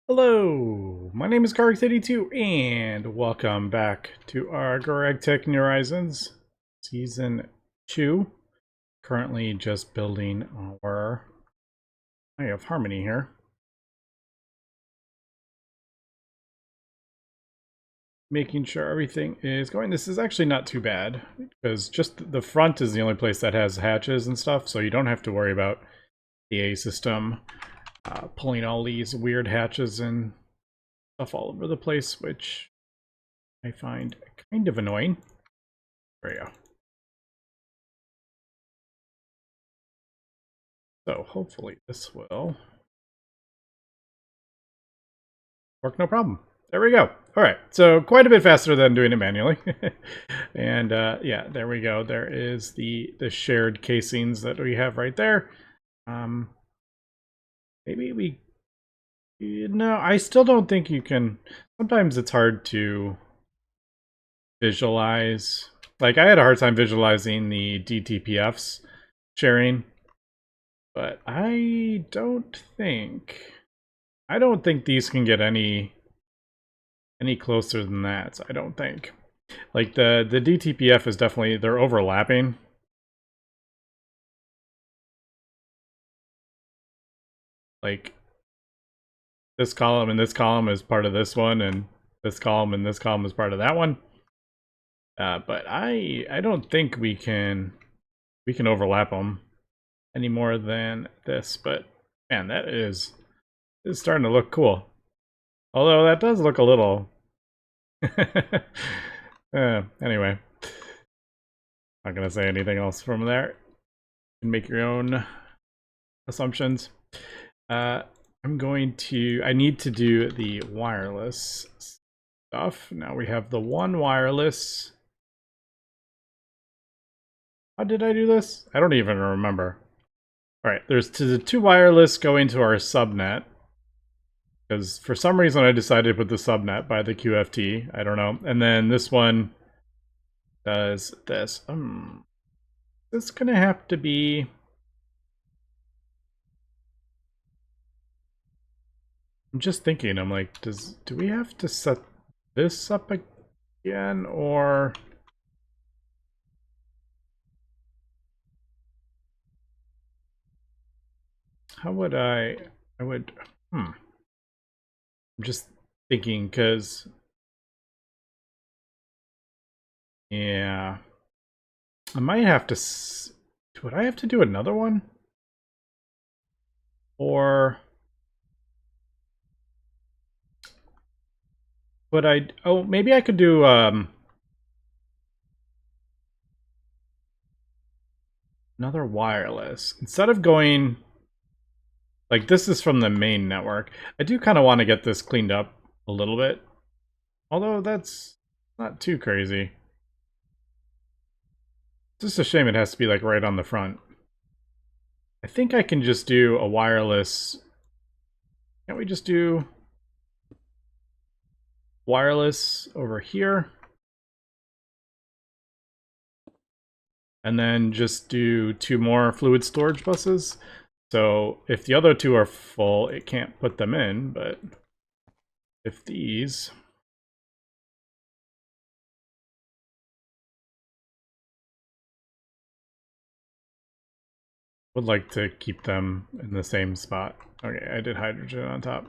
Hello, my name is GregTech and welcome back to our GregTech New Horizons Season 2. Currently just building our Eye of Harmony here. Making sure everything is going. This is actually not too bad because just the front is the only place that has hatches and stuff, so you don't have to worry about the A system pulling all these weird hatches and stuff all over the place, which I find kind of annoying. There we go. So hopefully this will work no problem. There we go. All right, so quite a bit faster than doing it manually. And yeah, there we go. There is the shared casings that we have right there. Um, maybe we, no, I still don't think you can. Sometimes it's hard to visualize. Like I had a hard time visualizing the DTPFs sharing, but I don't think these can get any closer than that. I don't think. Like the DTPF is definitely, they're overlapping. Like this column and this column is part of this one, and this column and this column is part of that one. But I don't think we can overlap them any more than this. But man, that is starting to look cool. Although that does look a little. Anyway, not gonna say anything else from there. You can make your own assumptions. I'm going to, I need to do the wireless stuff. Now we have the one wireless. How did I do this? I don't even remember. All right, there's the two wireless going to our subnet. Because for some reason I decided to put the subnet by the QFT. I don't know. And then this one does this. This is gonna have to be. I'm just thinking. I'm like, do we have to set this up again, or how would I would. I'm just thinking because. Yeah. I might have to. Would I have to do another one? Or would I? Oh, maybe I could do another wireless instead of going. Like this is from the main network. I do kind of want to get this cleaned up a little bit, although that's not too crazy. It's just a shame it has to be like right on the front. I think I can just do a wireless. Can't we just do wireless over here? And then just do two more fluid storage buses. So if the other two are full, it can't put them in, but if these... Would like to keep them in the same spot. Okay, I did hydrogen on top.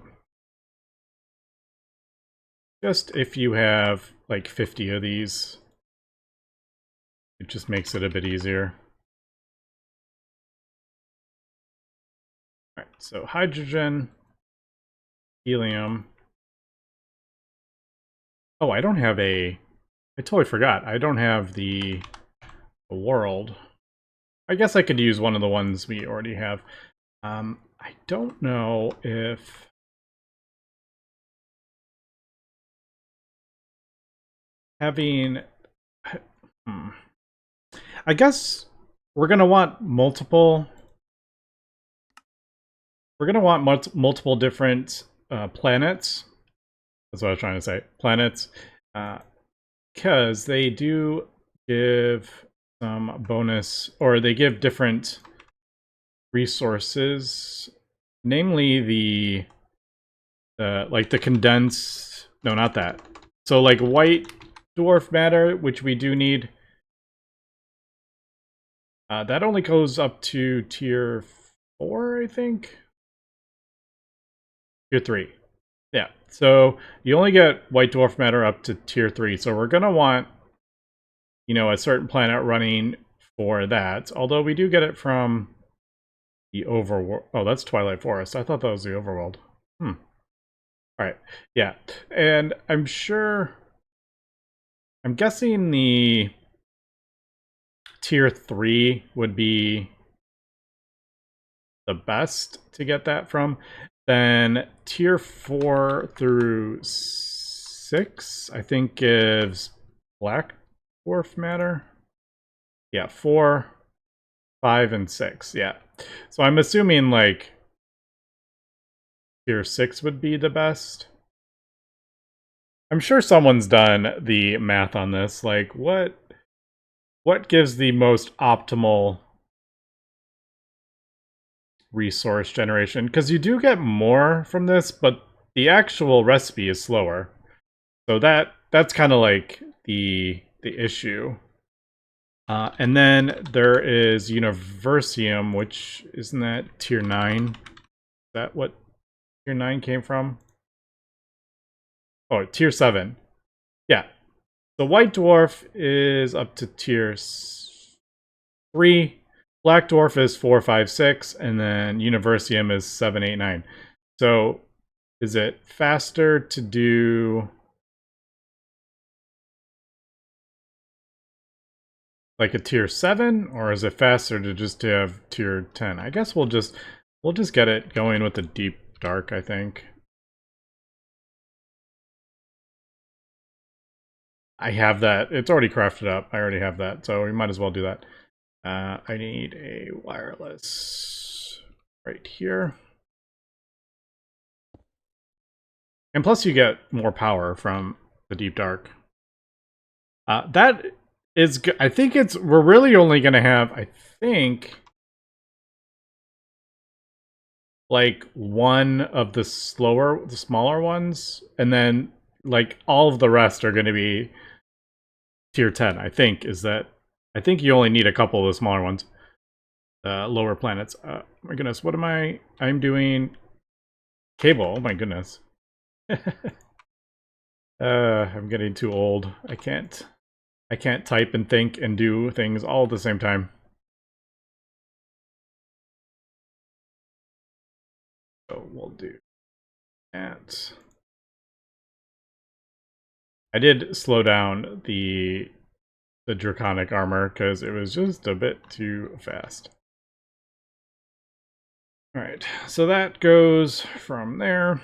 Just if you have like 50 of these, it just makes it a bit easier. All right, so hydrogen, helium. Oh, I don't have a... I totally forgot. I don't have the world. I guess I could use one of the ones we already have. I don't know if... Having... I guess we're going to want multiple... We're going to want multiple different planets. That's what I was trying to say. Planets. Because they do give some bonus, or they give different resources. Namely, the like the condensed, no, not that. So like white dwarf matter, which we do need, that only goes up to tier 4, I think. Tier 3. Yeah. So you only get white dwarf matter up to tier 3. So we're gonna want, a certain planet running for that. Although we do get it from the overworld. Oh, that's Twilight Forest. I thought that was the overworld. All right. Yeah. And I'm guessing the tier 3 would be the best to get that from. Then tier 4 through 6, I think, gives black dwarf matter. Yeah, 4, 5, and 6. Yeah. So I'm assuming like tier 6 would be the best. I'm sure someone's done the math on this. Like, what gives the most optimal resource generation? Because you do get more from this, but the actual recipe is slower. So that's kind of like the issue. And then there is Universium, which isn't that tier 9? Is that what tier 9 came from? Oh, tier 7. Yeah. The white dwarf is up to tier 3. Black dwarf is 4, 5, 6, and then Universium is 7, 8, 9. So is it faster to do like a tier 7, or is it faster to just have tier 10? I guess we'll just get it going with the deep dark, I think. I have that. It's already crafted up. I already have that, so we might as well do that. I need a wireless right here. And plus you get more power from the deep dark. That is good. I think we're really only going to have, I think, like one of the smaller ones, and then like all of the rest are going to be tier 10. I think you only need a couple of the smaller ones, lower planets. My goodness, what am I'm doing cable. Oh my goodness. I'm getting too old. I can't type and think and do things all at the same time. So we'll do that. I did slow down the draconic armor because it was just a bit too fast. Alright, so that goes from there.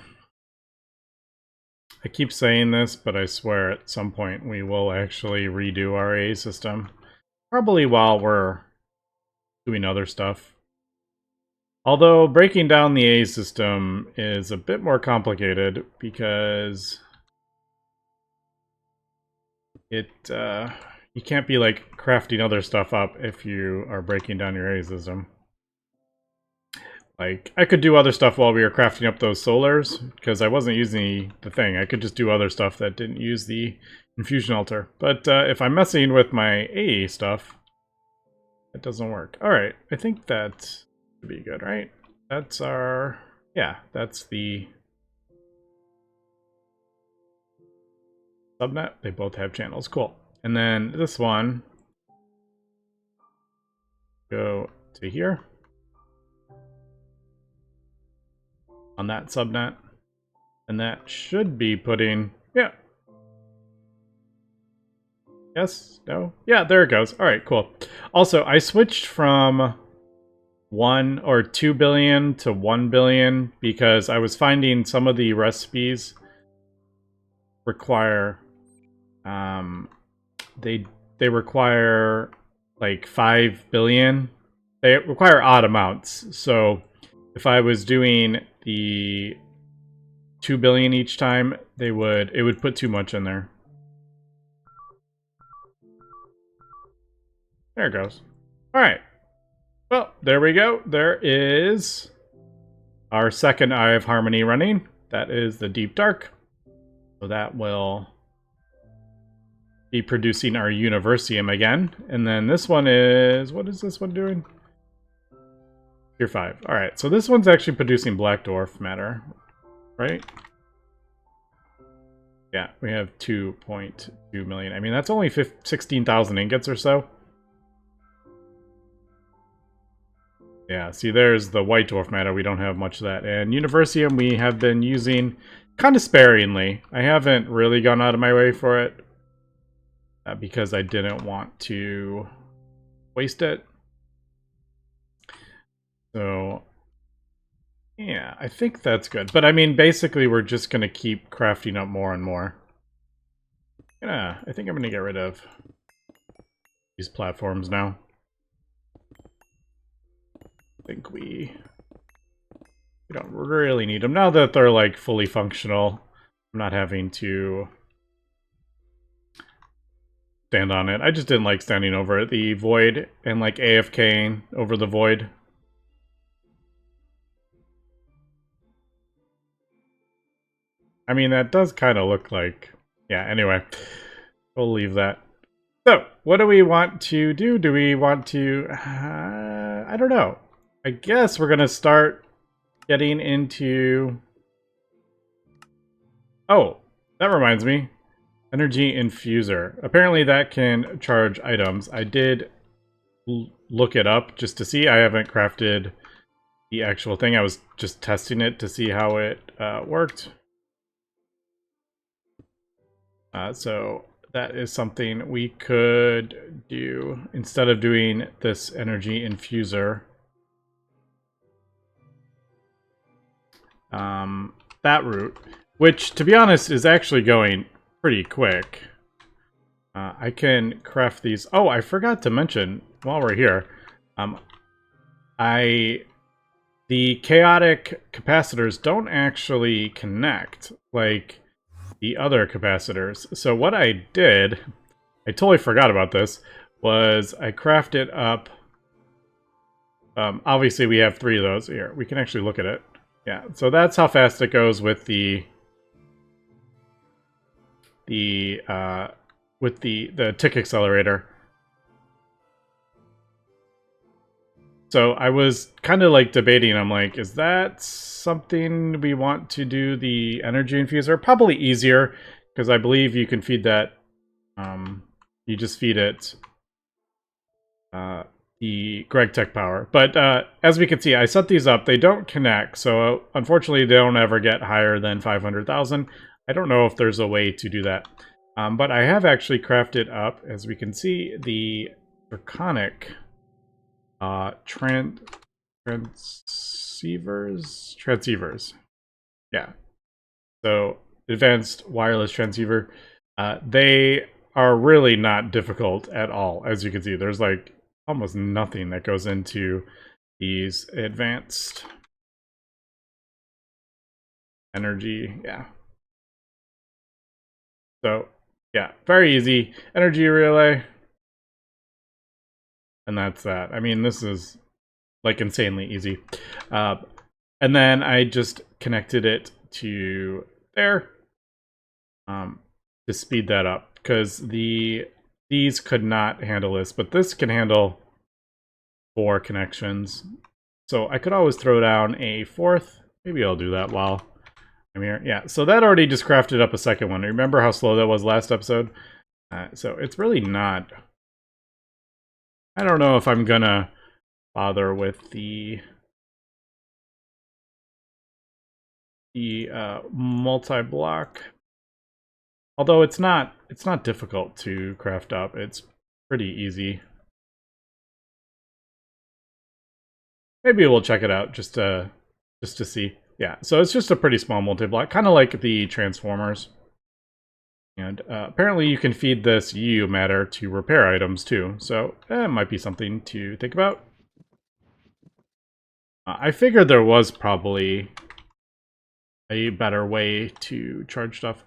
I keep saying this, but I swear at some point we will actually redo our A system. Probably while we're doing other stuff. Although breaking down the A system is a bit more complicated because you can't be like crafting other stuff up if you are breaking down your A system. Like, I could do other stuff while we were crafting up those solars, because I wasn't using the thing. I could just do other stuff that didn't use the infusion altar. But if I'm messing with my A stuff, it doesn't work. Alright, I think that should be good, right? That's our... yeah, that's the subnet. They both have channels. Cool. And then this one, go to here. On that subnet. And that should be putting... yeah. Yes? No? Yeah, there it goes. Alright, cool. Also, I switched from 1 or 2 billion to 1 billion because I was finding some of the recipes require... they require like 5 billion. They require odd amounts. So if I was doing the 2 billion each time, it would put too much in there. There it goes. Alright. Well, there we go. There is our second Eye of Harmony running. that is the deep dark. So that will be producing our Universium again. And then this one is, what is this one doing? Tier 5. Alright, so this one's actually producing black dwarf matter, right? Yeah, we have 2.2 million. I mean, that's only 16,000 ingots or so. Yeah, see, there's the white dwarf matter. We don't have much of that. And Universium we have been using kind of sparingly. I haven't really gone out of my way for it because I didn't want to waste it. So, yeah, I think that's good. But I mean, basically, we're just going to keep crafting up more and more. Yeah, I think I'm going to get rid of these platforms now. I think we don't really need them. Now that they're, like, fully functional, I'm not having to stand on it. I just didn't like standing over the void and, like, AFKing over the void. I mean, that does kind of look like... Yeah, anyway. We'll leave that. So, what do we want to do? Do we want to... I don't know. I guess we're going to start getting into... Oh, that reminds me. Energy infuser. Apparently that can charge items. I did look it up just to see. I haven't crafted the actual thing. I was just testing it to see how it worked. So that is something we could do instead of doing this energy infuser. That route, which to be honest is actually going pretty quick. I can craft these. Oh, I forgot to mention while we're here. The chaotic capacitors don't actually connect like the other capacitors. So what I did, I totally forgot about this, was I crafted up. Obviously, we have 3 of those here. We can actually look at it. Yeah, so that's how fast it goes with the tick accelerator. So I was kind of like debating, I'm like, is that something we want to do the energy infuser? Probably easier, because I believe you can feed that, you just feed it the GregTech power. But as we can see, I set these up, they don't connect, so unfortunately they don't ever get higher than 500,000. I don't know if there's a way to do that. But I have actually crafted up, as we can see, the draconic transceivers. Yeah. So advanced wireless transceiver. They are really not difficult at all. As you can see, there's like almost nothing that goes into these advanced energy. Yeah. So yeah, very easy. Energy relay. And that's that. I mean, this is like insanely easy. And then I just connected it to there to speed that up, because these could not handle this, but this can handle 4 connections. So I could always throw down a 4th. Maybe I'll do that while I'm here. Yeah, so that already just crafted up a second one. Remember how slow that was last episode? So it's really not... I don't know if I'm gonna bother with the multi-block. Although it's not difficult to craft up. It's pretty easy. Maybe we'll check it out just to see. Yeah, so it's just a pretty small multi-block, kind of like the transformers. And apparently you can feed this U matter to repair items too, so it might be something to think about. I figured there was probably a better way to charge stuff.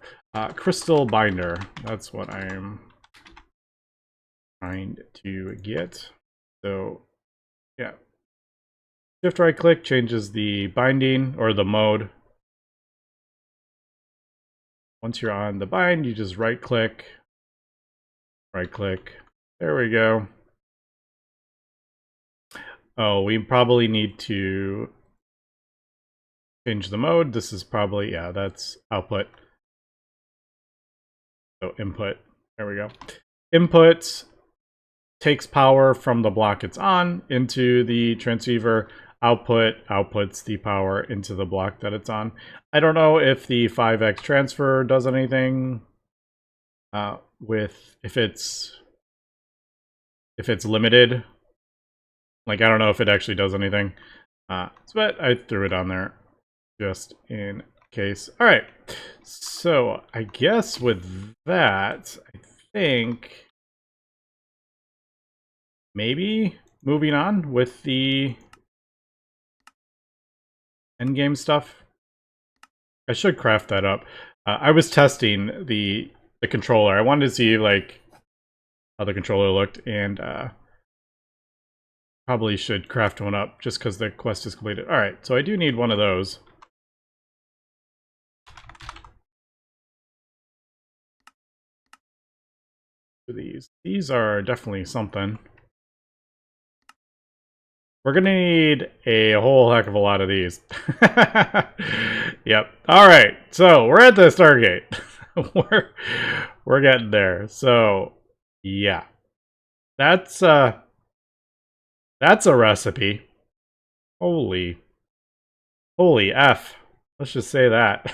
Crystal binder, that's what I'm trying to get. So yeah, shift right click changes the binding or the mode. once you're on the bind, you just right click. There we go. Oh, we probably need to change the mode. This is probably, yeah, that's output. So input, there we go. Input takes power from the block it's on into the transceiver. Output outputs the power into the block that it's on. I don't know if the 5x transfer does anything with if it's limited. Like, I don't know if it actually does anything. But I threw it on there just in case. All right. So I guess with that, I think maybe moving on with the endgame stuff. I should craft that up. I was testing the controller. I wanted to see like how the controller looked, and probably should craft one up just because the quest is completed. All right, so I do need one of those. These are definitely something. We're gonna need a whole heck of a lot of these. Yep. All right. So we're at the Stargate. we're getting there. So yeah, that's a recipe. Holy F. Let's just say that.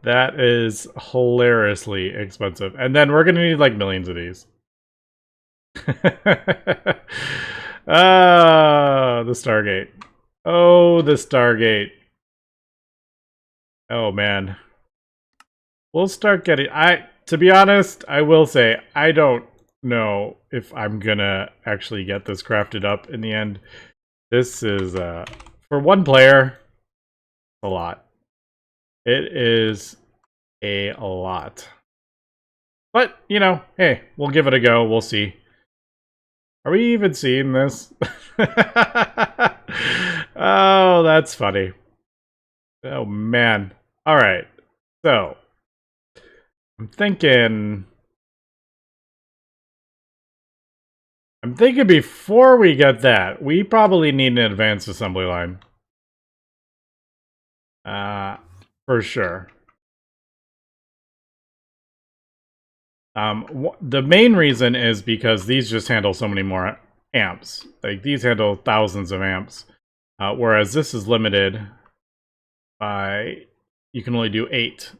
that is hilariously expensive. And then we're gonna need like millions of these. The Stargate. Oh, the Stargate. Oh man. We'll start getting to be honest, I will say I don't know if I'm gonna actually get this crafted up in the end. This is for one player a lot. It is a lot. But, you know, hey, we'll give it a go. We'll see. Are we even seeing this? Oh, that's funny. Oh, man. All right. So, I'm thinking before we get that, we probably need an advanced assembly line. For sure. The main reason is because these just handle so many more amps. Like, these handle thousands of amps. Whereas this is limited by, you can only do 8.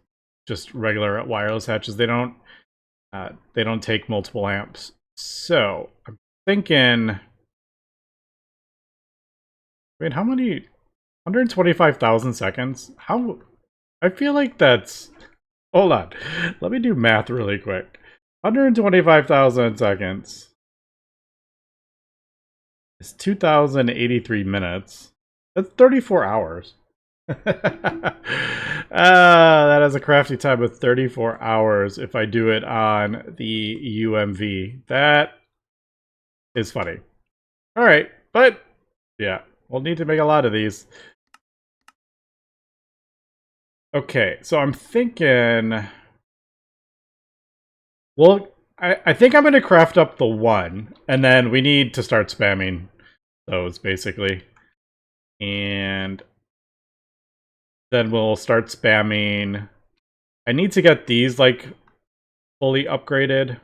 Just regular wireless hatches. They don't take multiple amps. So, I'm thinking, wait, how many? 125,000 seconds? How? I feel like that's... Hold on. Let me do math really quick. 125,000 seconds is 2,083 minutes. That's 34 hours. That has a crafty time of 34 hours if I do it on the UMV. That is funny. All right, but yeah, we'll need to make a lot of these. Okay, so I'm thinking... Well, I think I'm going to craft up the one, and then we need to start spamming those, basically. And then we'll start spamming... I need to get these, like, fully upgraded.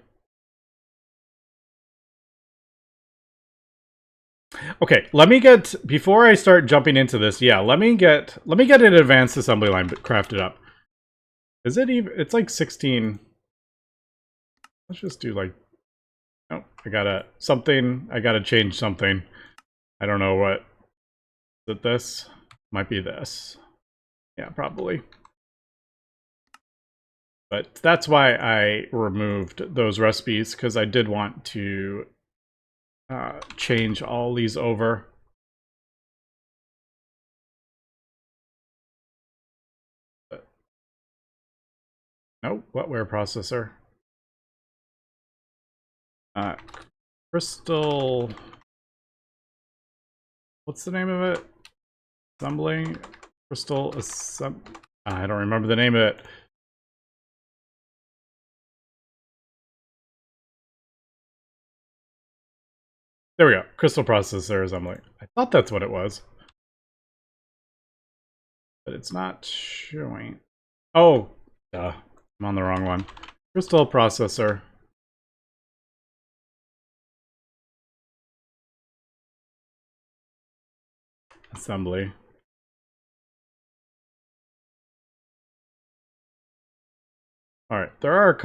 Okay, let me get... Before I start jumping into this, yeah, let me get an advanced assembly line crafted up. Is it even... It's like 16... Let's just do like... Oh, I gotta change something. I don't know what. Is it this? Might be this. Yeah, probably. But that's why I removed those recipes, because I did want to change all these over. Nope, wetware processor. Crystal... What's the name of it? Assembling? Crystal I don't remember the name of it. There we go. Crystal processor assembly. I thought that's what it was. But it's not showing. Oh, duh. I'm on the wrong one. Crystal processor. Assembly. Alright, there are a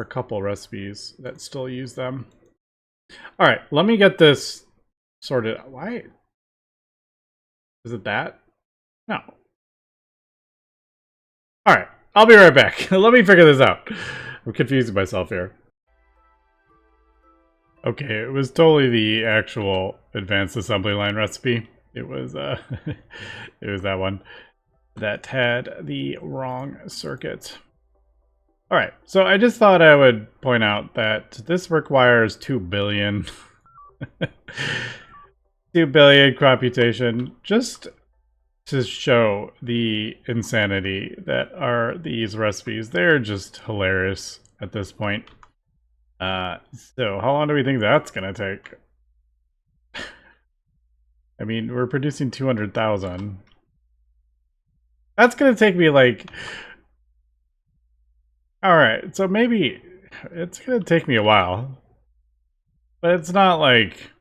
couple recipes that still use them. Alright, let me get this sorted. Why? Is it that? No. Alright, I'll be right back. Let me figure this out. I'm confusing myself here. Okay, it was totally the actual advanced assembly line recipe. It was it was that one that had the wrong circuit. Alright, so I just thought I would point out that this requires 2 billion 2 billion computation just to show the insanity that are these recipes. They're just hilarious at this point. So how long do we think that's gonna take? I mean, we're producing 200,000. That's gonna take me like... Alright, so maybe it's gonna take me a while. But it's not like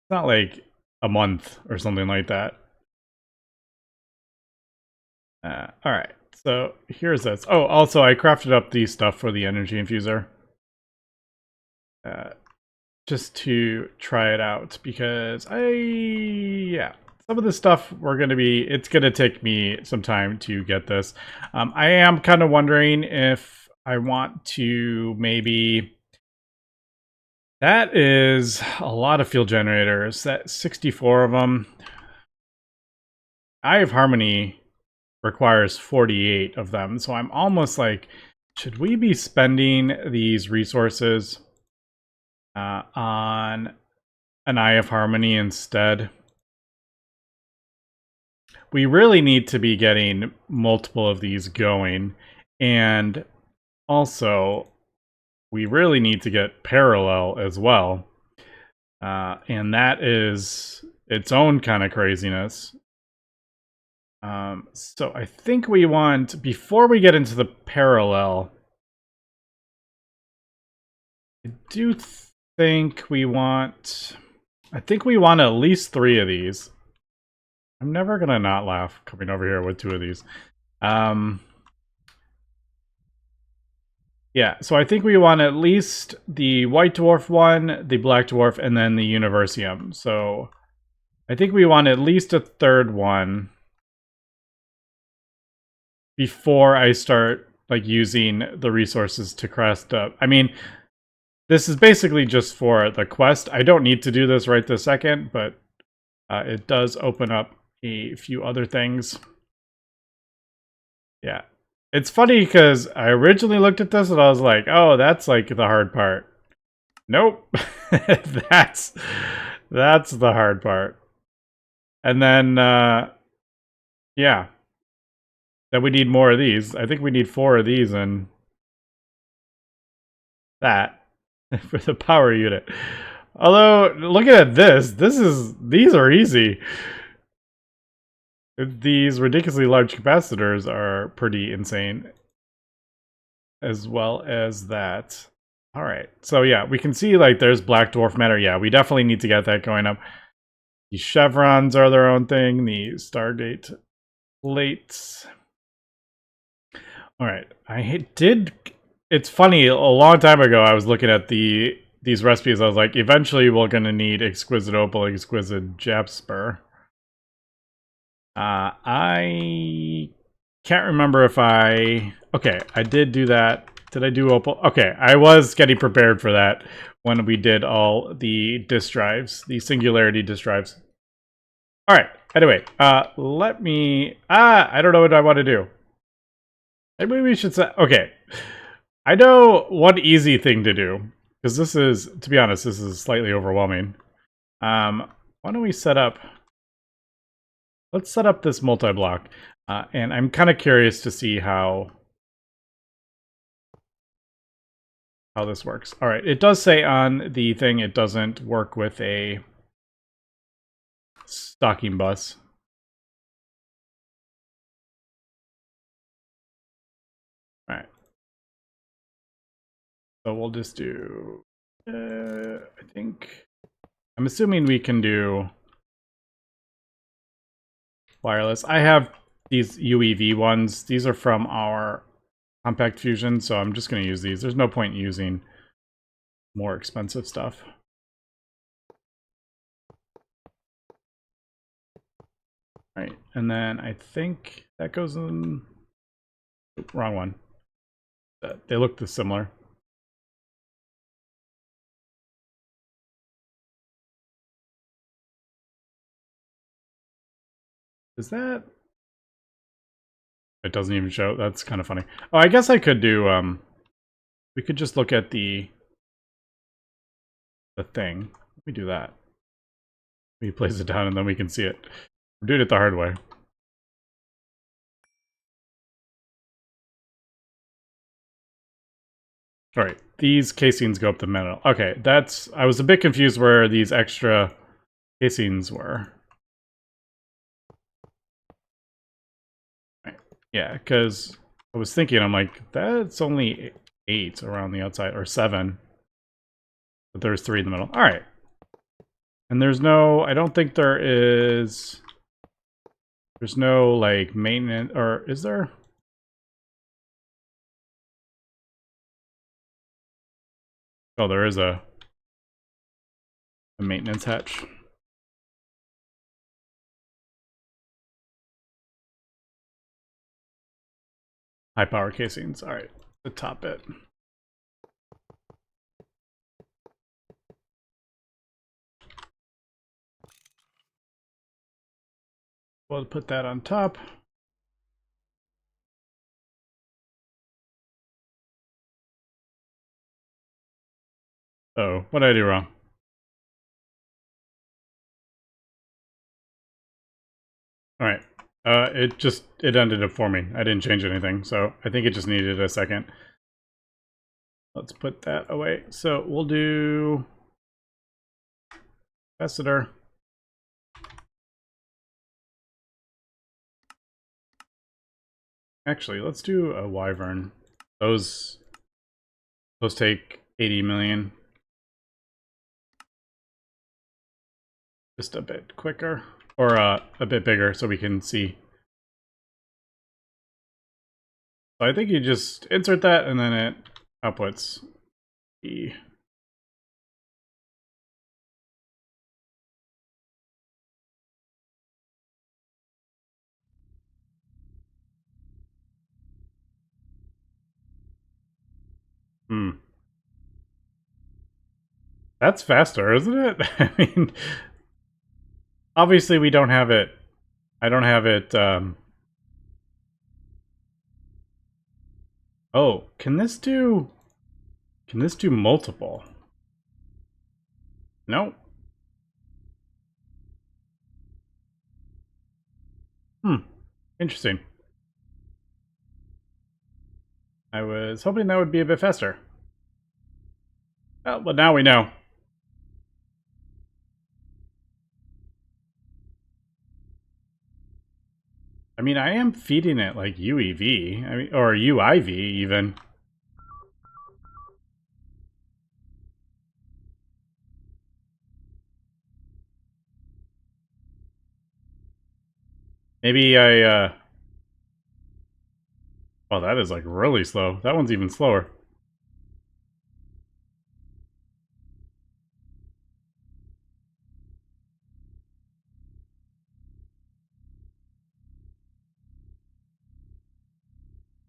a month or something like that. Alright, so here's this. Oh, also I crafted up the stuff for the energy infuser. Just to try it out because some of the stuff it's gonna take me some time to get this. I am kind of wondering if I want to maybe... That is a lot of fuel generators. That 64 of them. Eye of Harmony requires 48 of them, so I'm almost like, should we be spending these resources on an Eye of Harmony instead? We really need to be getting multiple of these going, and also we really need to get parallel as well, and that is its own kind of craziness. So I think we want, before we get into the parallel, I do think we want, at least 3 of these. I'm never gonna not laugh coming over here with 2 of these. Yeah, so I think we want at least the white dwarf one, the black dwarf, and then the Universium. So I think we want at least a 3rd one before I start like using the resources to crest up. I mean, this is basically just for the quest. I don't need to do this right this second, but it does open up a few other things. Yeah. It's funny because I originally looked at this and I was like, oh, that's like the hard part. Nope. that's the hard part. And then, yeah. Then we need more of these. I think we need 4 of these and that for the power unit. Although, looking at these are easy. These ridiculously large capacitors are pretty insane. As well as that. Alright, so yeah, we can see like there's black dwarf matter. Yeah, we definitely need to get that going up. The chevrons are their own thing. The stargate plates. Alright, it's funny, a long time ago I was looking at these recipes. I was like, eventually we're gonna need exquisite opal, exquisite jasper. I can't remember if okay, I did do that. Did I do opal? Okay, I was getting prepared for that when we did all the disk drives, the singularity disk drives. Alright, anyway, let me... I don't know what I want to do. Maybe we should say... Okay, I know one easy thing to do, because this is, to be honest, this is slightly overwhelming. Why don't we set up... let's set up this multi-block. And I'm kind of curious to see how this works. All right, it does say on the thing it doesn't work with a stocking bus. All right. So we'll just do, I think, I'm assuming we can do wireless. I have these UEV ones. These are from our Compact Fusion, so I'm just going to use these. There's no point in using more expensive stuff. All right, and then I think that goes in... Wrong one. They look similar. Is that... It doesn't even show. That's kind of funny. Oh, I guess I could do... we could just look at the thing. Let me do that. We place it down and then we can see it. We're doing it the hard way. All right, these casings go up the middle. Okay, that's... I was a bit confused where these extra casings were. Right. Yeah, because I was thinking, I'm like, that's only 8 around the outside, or 7. But there's 3 in the middle. All right. And there's no... I don't think there is... There's no, like, maintenance... Or is there? Oh, there is a maintenance hatch. High power casings. All right, the top bit. We'll put that on top. Oh, what did I do wrong? All right. It ended up forming. I didn't change anything, so I think it just needed a second. Let's put that away. So we'll do capacitor. Actually, let's do a wyvern. Those take 80 million. Just a bit quicker, or a bit bigger, so we can see. So I think you just insert that, and then it outputs the... That's faster, isn't it? I mean, obviously we don't have it. I don't have it. Oh, can this do multiple? No. Interesting. I was hoping that would be a bit faster. Well, but now we know. I mean, I am feeding it like UEV, I mean, or UIV even. Maybe I, oh, that is like really slow. That one's even slower.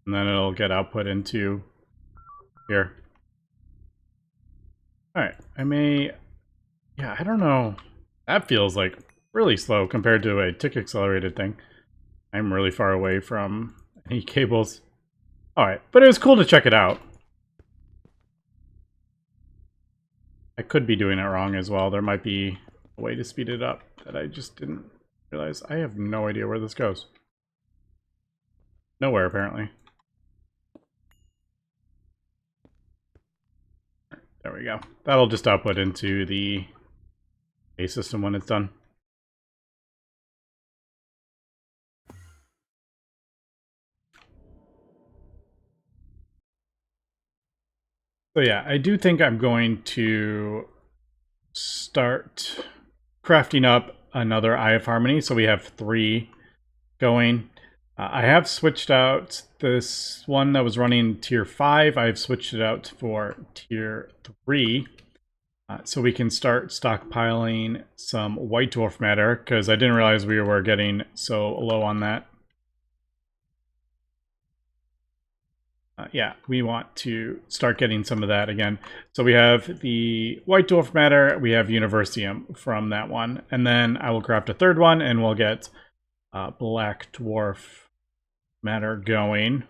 And then it'll get output into here. Alright, I may... Yeah, I don't know. That feels like really slow compared to a tick accelerated thing. I'm really far away from any cables. Alright, but it was cool to check it out. I could be doing it wrong as well. There might be a way to speed it up that I just didn't Realize I have no idea where this goes. Nowhere, apparently. There we go. That'll just output into the A system when it's done. So yeah, I do think I'm going to start crafting up another Eye of Harmony. So we have 3 going. I have switched out this one that was running tier 5. I've switched it out for tier 3. So we can start stockpiling some white dwarf matter, because I didn't realize we were getting so low on that. Yeah, we want to start getting some of that again. So we have the white dwarf matter, we have Universium from that one, and then I will craft a third one, and we'll get black dwarf matter going.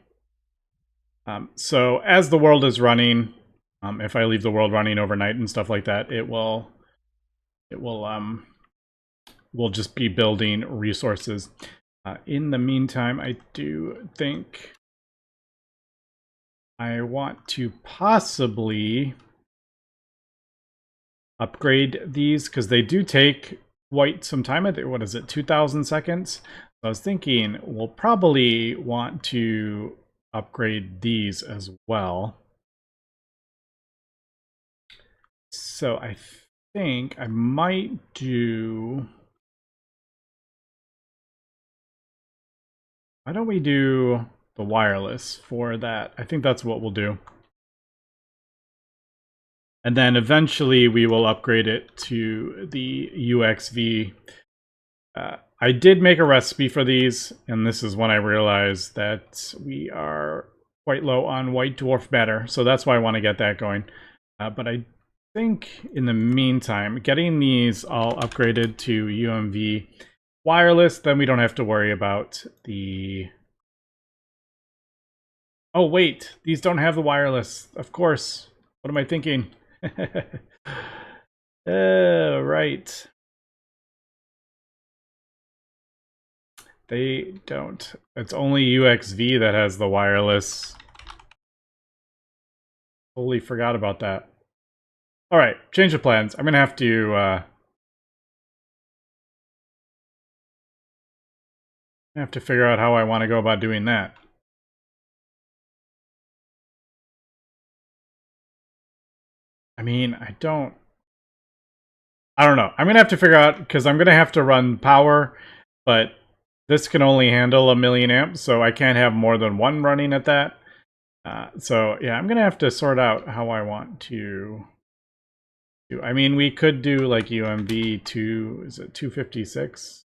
So as the world is running, if I leave the world running overnight and stuff like that, we'll just be building resources. In the meantime, I do think I want to possibly upgrade these, because they do take quite some time. I think, what is it, 2,000 seconds? So I was thinking we'll probably want to upgrade these as well. So I think I might do... Why don't we do the wireless for that? I think that's what we'll do. And then eventually we will upgrade it to the UXV. I did make a recipe for these, and this is when I realized that we are quite low on white dwarf matter, so that's why I want to get that going. But I think in the meantime, getting these all upgraded to UMV wireless, then we don't have to worry about the... Oh wait, these don't have the wireless. Of course. What am I thinking? Right. They don't. It's only UXV that has the wireless. Totally forgot about that. All right, change of plans. I'm gonna have to figure out how I want to go about doing that. I mean, I don't know. I'm gonna have to figure out, because I'm gonna have to run power, but this can only handle 1,000,000 amps, so I can't have more than one running at that. So yeah, I'm gonna have to sort out how I want to do. I mean, we could do like UMB 2, is it 256?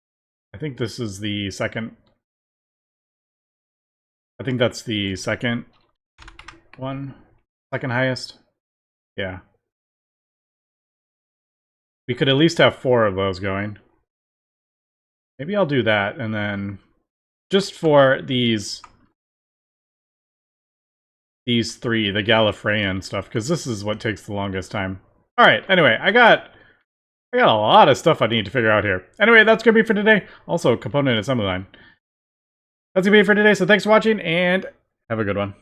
I think this is the second. I think that's the second one, second highest. Yeah. We could at least have 4 of those going. Maybe I'll do that, and then just for these 3, the Gallifreyan stuff, because this is what takes the longest time. All right. Anyway, I got a lot of stuff I need to figure out here. Anyway, that's gonna be for today. Also, component assembly line. That's gonna be it for today. So thanks for watching, and have a good one.